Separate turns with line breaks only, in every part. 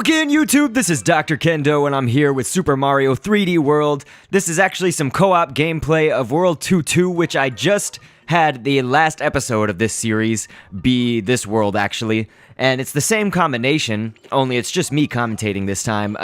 again, YouTube. This is Dr. Kendo, and I'm here with Super Mario 3D World. This is actually some co-op gameplay of World 2.2, which I just had the last episode of this series be this world, actually. And it's the same combination, only it's just me commentating this time.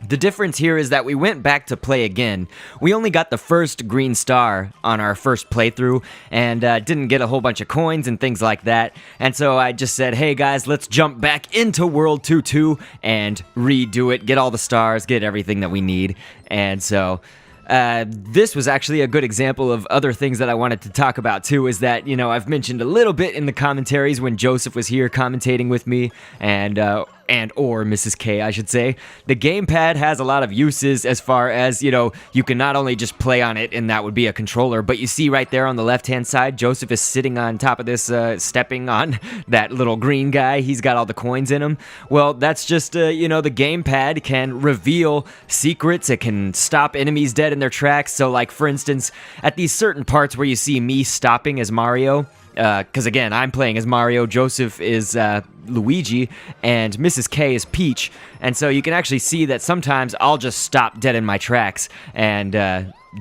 The difference here is that we went back to play again. We only got the first green star on our first playthrough and didn't get a whole bunch of coins and things like that. And so I just said, hey guys, let's jump back into World 2.2 and redo it, get all the stars, get everything that we need. And so this was actually a good example of other things that I wanted to talk about too, is that, you know, I've mentioned a little bit in the commentaries when Joseph was here commentating with me or Mrs. K, I should say. The gamepad has a lot of uses as far as, you know, you can not only just play on it and that would be a controller, but you see right there on the left-hand side, Joseph is sitting on top of this, stepping on that little green guy. He's got all the coins in him. Well, that's just, you know, the gamepad can reveal secrets. It can stop enemies dead in their tracks. So, like, for instance, at these certain parts where you see me stopping as Mario, because again, I'm playing as Mario, Joseph is Luigi, and Mrs. K is Peach, and so you can actually see that sometimes I'll just stop dead in my tracks and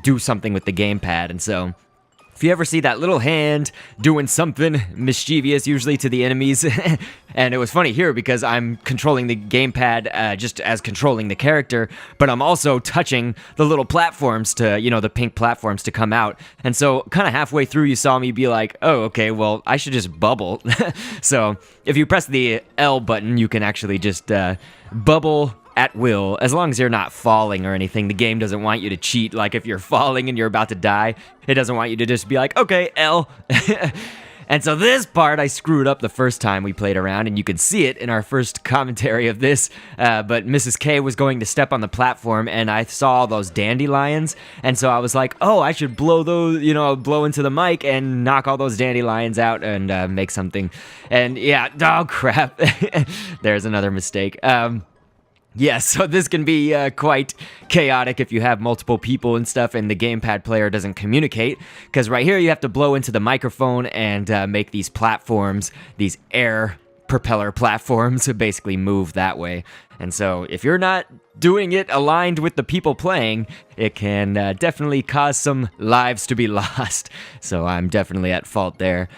do something with the gamepad. And so if you ever see that little hand doing something mischievous, usually to the enemies, and it was funny here because I'm controlling the gamepad just as controlling the character, but I'm also touching the little platforms to, you know, the pink platforms to come out. And so kind of halfway through you saw me be like, oh, okay, well, I should just bubble. So if you press the L button, you can actually just bubble at will, as long as you're not falling or anything. The game doesn't want you to cheat. Like if you're falling and you're about to die, it doesn't want you to just be like, okay, L. And so this part I screwed up the first time we played around, and you can see it in our first commentary of this, but Mrs. K was going to step on the platform, and I saw those dandelions, and so I was like, oh, I should blow those, you know, blow into the mic and knock all those dandelions out and make something. And yeah, oh crap, there's another mistake. Yeah, so this can be quite chaotic if you have multiple people and stuff and the gamepad player doesn't communicate, because right here you have to blow into the microphone and make these platforms, these air propeller platforms, to basically move that way. And so if you're not doing it aligned with the people playing, it can definitely cause some lives to be lost. So I'm definitely at fault there.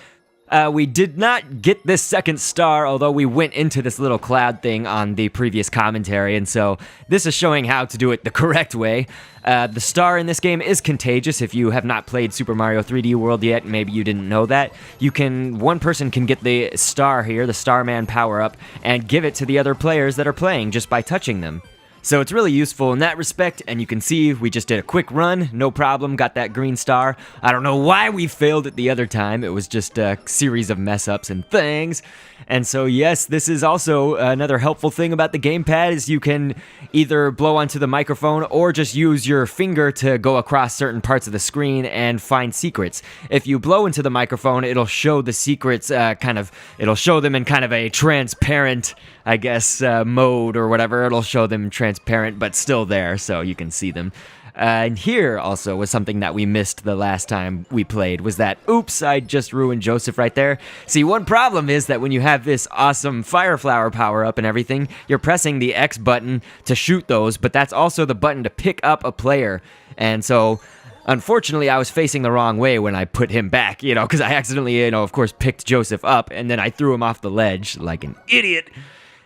We did not get this second star, although we went into this little cloud thing on the previous commentary, and so this is showing how to do it the correct way. The star in this game is contagious. If you have not played Super Mario 3D World yet, maybe you didn't know that, one person can get the star here, the Starman power-up, and give it to the other players that are playing just by touching them. So it's really useful in that respect, and you can see we just did a quick run, no problem, got that green star. I don't know why we failed it the other time, it was just a series of mess-ups and things. And so yes, this is also another helpful thing about the gamepad, is you can either blow onto the microphone or just use your finger to go across certain parts of the screen and find secrets. If you blow into the microphone, it'll show the secrets, it'll show them in kind of a transparent, I guess, mode or whatever. It'll show them transparent, but still there, so you can see them. And here also was something that we missed the last time we played, was that, oops, I just ruined Joseph right there. See, one problem is that when you have this awesome fire flower power up and everything, you're pressing the X button to shoot those, but that's also the button to pick up a player. And so unfortunately, I was facing the wrong way when I put him back, you know, because I accidentally, you know, of course, picked Joseph up, and then I threw him off the ledge like an idiot.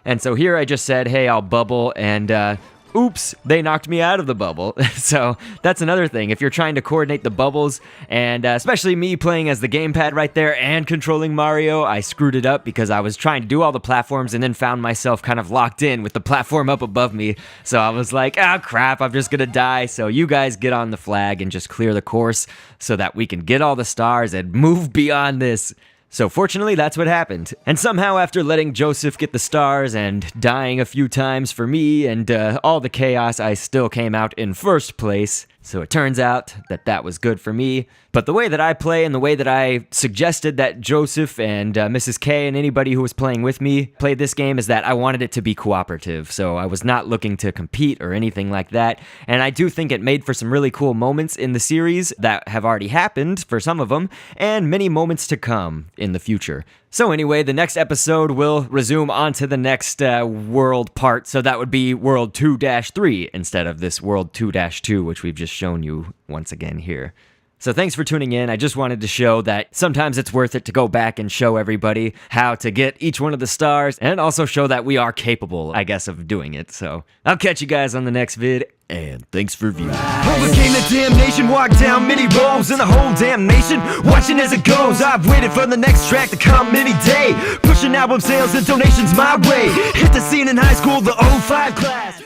And so here I just said, hey, I'll bubble, and oops, they knocked me out of the bubble. So that's another thing. If you're trying to coordinate the bubbles, and especially me playing as the gamepad right there and controlling Mario, I screwed it up because I was trying to do all the platforms and then found myself kind of locked in with the platform up above me. So I was like, oh crap, I'm just gonna die. So you guys get on the flag and just clear the course so that we can get all the stars and move beyond this. So fortunately, that's what happened. And somehow after letting Joseph get the stars and dying a few times for me and all the chaos, I still came out in first place. So it turns out that that was good for me. But the way that I play and the way that I suggested that Joseph and Mrs. K and anybody who was playing with me play this game is that I wanted it to be cooperative. So I was not looking to compete or anything like that. And I do think it made for some really cool moments in the series that have already happened for some of them, and many moments to come in the future. So anyway, the next episode will resume onto the next world part, so that would be World 2-3 instead of this World 2-2, which we've just shown you once again here. So thanks for tuning in. I just wanted to show that sometimes it's worth it to go back and show everybody how to get each one of the stars, and also show that we are capable, I guess, of doing it. So I'll catch you guys on the next vid, and thanks for viewing.
Overcame the damnation, walked down many roads in the whole damn nation, watching as it goes. I've waited for the next track to come any day, pushing album sales and donations my way. Hit the scene in high school, the '05 class.